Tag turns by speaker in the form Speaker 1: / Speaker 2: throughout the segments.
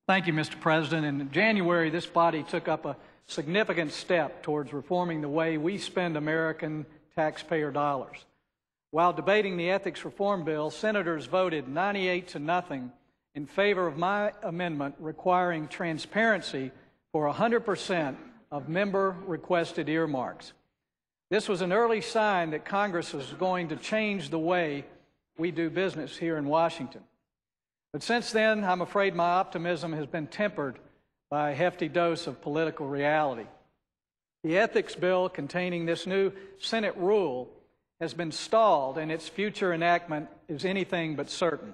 Speaker 1: Thank you, Mr. President. In January, this body took up a significant step towards reforming the way we spend American taxpayer dollars. While debating the ethics reform bill, senators voted 98-0 in favor of my amendment requiring transparency for 100% of member-requested earmarks. This was an early sign that Congress was going to change the way we do business here in Washington. But since then, I'm afraid my optimism has been tempered by a hefty dose of political reality. The ethics bill containing this new Senate rule has been stalled, and its future enactment is anything but certain.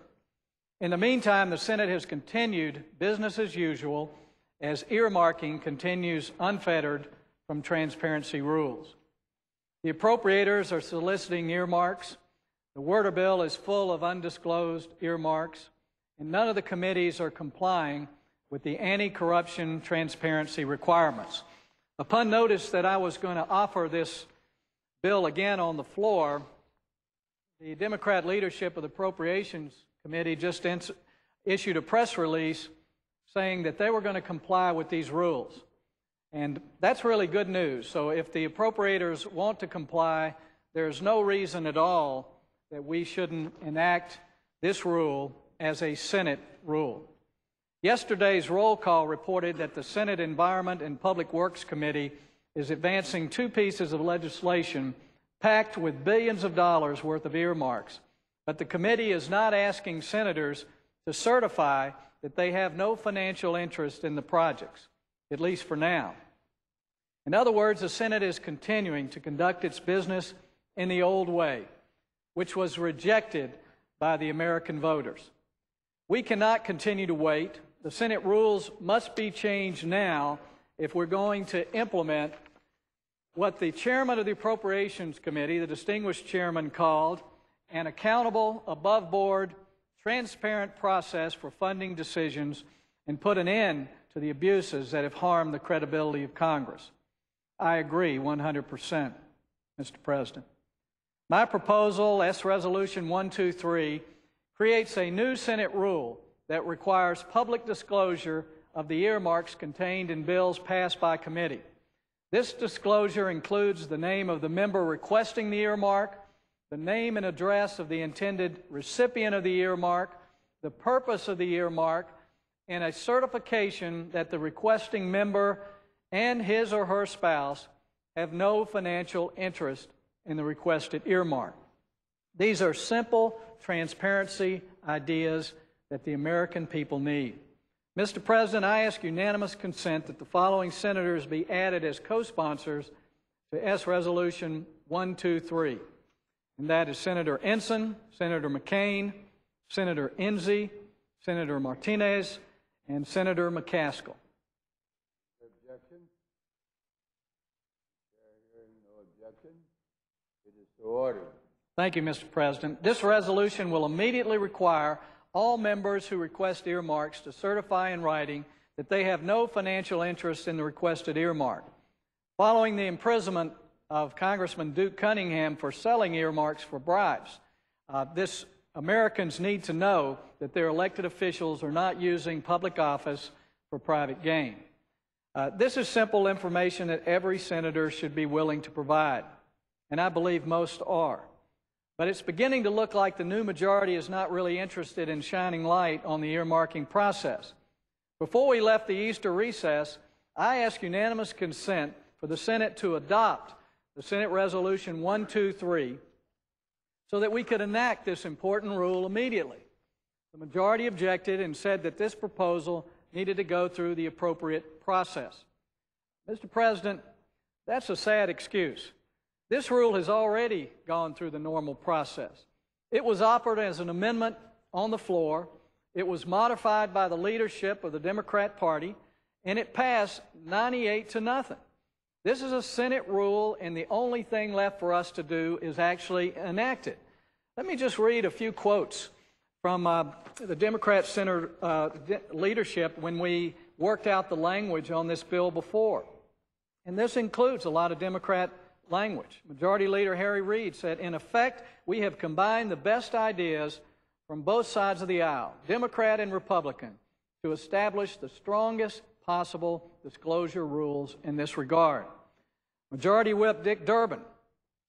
Speaker 1: In the meantime, the Senate has continued business as usual as earmarking continues unfettered from transparency rules. The appropriators are soliciting earmarks. The Word bill is full of undisclosed earmarks, and none of the committees are complying with the anti-corruption transparency requirements. Upon notice that I was going to offer this bill again on the floor, the Democrat leadership of the Appropriations Committee just issued a press release saying that they were going to comply with these rules. And that's really good news. So if the appropriators want to comply, there's no reason at all that we shouldn't enact this rule as a Senate rule. Yesterday's roll call reported that the Senate Environment and Public Works Committee is advancing two pieces of legislation packed with billions of dollars worth of earmarks. But the committee is not asking senators to certify that they have no financial interest in the projects, at least for now. In other words, the Senate is continuing to conduct its business in the old way, which was rejected by the American voters. We cannot continue to wait. The Senate rules must be changed now if we're going to implement what the chairman of the Appropriations Committee, the distinguished chairman, called an accountable, above-board, transparent process for funding decisions and put an end to the abuses that have harmed the credibility of Congress. I agree 100%, Mr. President. My proposal, S. Resolution 123, creates a new Senate rule that requires public disclosure of the earmarks contained in bills passed by committee. This disclosure includes the name of the member requesting the earmark, the name and address of the intended recipient of the earmark, the purpose of the earmark, and a certification that the requesting member and his or her spouse have no financial interest in the requested earmark. These are simple transparency ideas that the American people need. Mr. President, I ask unanimous consent that the following senators be added as co-sponsors to S. Resolution 123. And that is Senator Ensign, Senator McCain, Senator Enzi, Senator Martinez, and Senator McCaskill.
Speaker 2: Objection? Hearing no objection, it is so ordered.
Speaker 1: Thank you, Mr. President. This resolution will immediately require all members who request earmarks to certify in writing that they have no financial interest in the requested earmark. Following the imprisonment of Congressman Duke Cunningham for selling earmarks for bribes, Americans need to know that their elected officials are not using public office for private gain. This is simple information that every senator should be willing to provide, and I believe most are. But it's beginning to look like the new majority is not really interested in shining light on the earmarking process. Before we left the Easter recess, I asked unanimous consent for the Senate to adopt the Senate Resolution 123 so that we could enact this important rule immediately. The majority objected and said that this proposal needed to go through the appropriate process. Mr. President, that's a sad excuse. This rule has already gone through the normal process. It was offered as an amendment on the floor. It was modified by the leadership of the Democrat Party, and it passed 98-0. This is a Senate rule, and the only thing left for us to do is actually enact it. Let me just read a few quotes from the Democrat Senate leadership when we worked out the language on this bill before. And this includes a lot of Democrat language. Majority Leader Harry Reid said, "In effect, we have combined the best ideas from both sides of the aisle, Democrat and Republican, to establish the strongest possible disclosure rules in this regard. Majority Whip Dick Durbin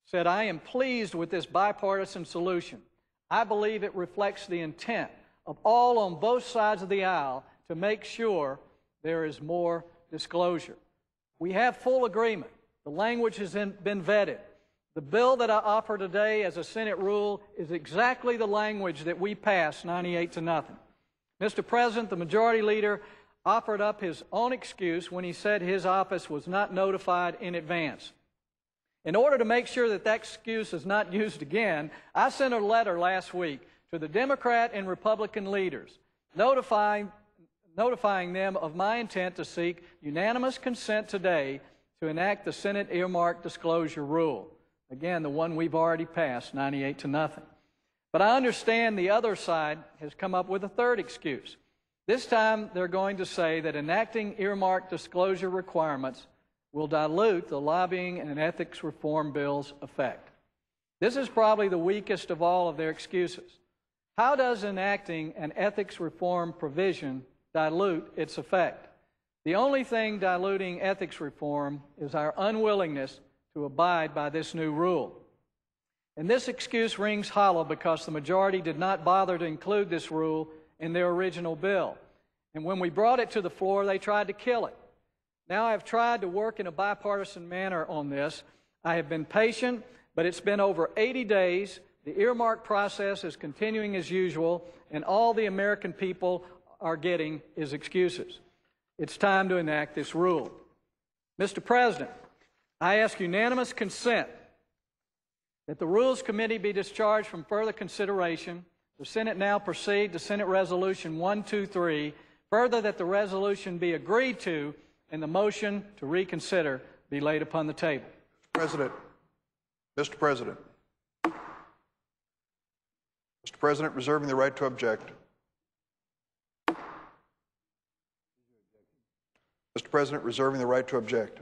Speaker 1: said, "I am pleased with this bipartisan solution. I believe it reflects the intent of all on both sides of the aisle to make sure there is more disclosure." We have full agreement. The language has been vetted. The bill that I offer today as a Senate rule is exactly the language that we passed 98-0. Mr. President, the Majority Leader offered up his own excuse when he said his office was not notified in advance. In order to make sure that that excuse is not used again, I sent a letter last week to the Democrat and Republican leaders notifying them of my intent to seek unanimous consent today to enact the Senate earmark disclosure rule. Again, the one we've already passed, 98-0. But I understand the other side has come up with a third excuse. This time they're going to say that enacting earmark disclosure requirements will dilute the lobbying and ethics reform bill's effect. This is probably the weakest of all of their excuses. How does enacting an ethics reform provision dilute its effect? The only thing diluting ethics reform is our unwillingness to abide by this new rule. And this excuse rings hollow because the majority did not bother to include this rule in their original bill. And when we brought it to the floor, they tried to kill it. Now I've tried to work in a bipartisan manner on this. I have been patient, but it's been over 80 days. The earmark process is continuing as usual, and all the American people are getting is excuses. It's time to enact this rule. Mr. President, I ask unanimous consent that the Rules Committee be discharged from further consideration. The Senate now proceed to Senate Resolution 123. Further, that the resolution be agreed to and the motion to reconsider be laid upon the table.
Speaker 3: Mr. President, reserving the right to object. Mr. President, reserving the right to object.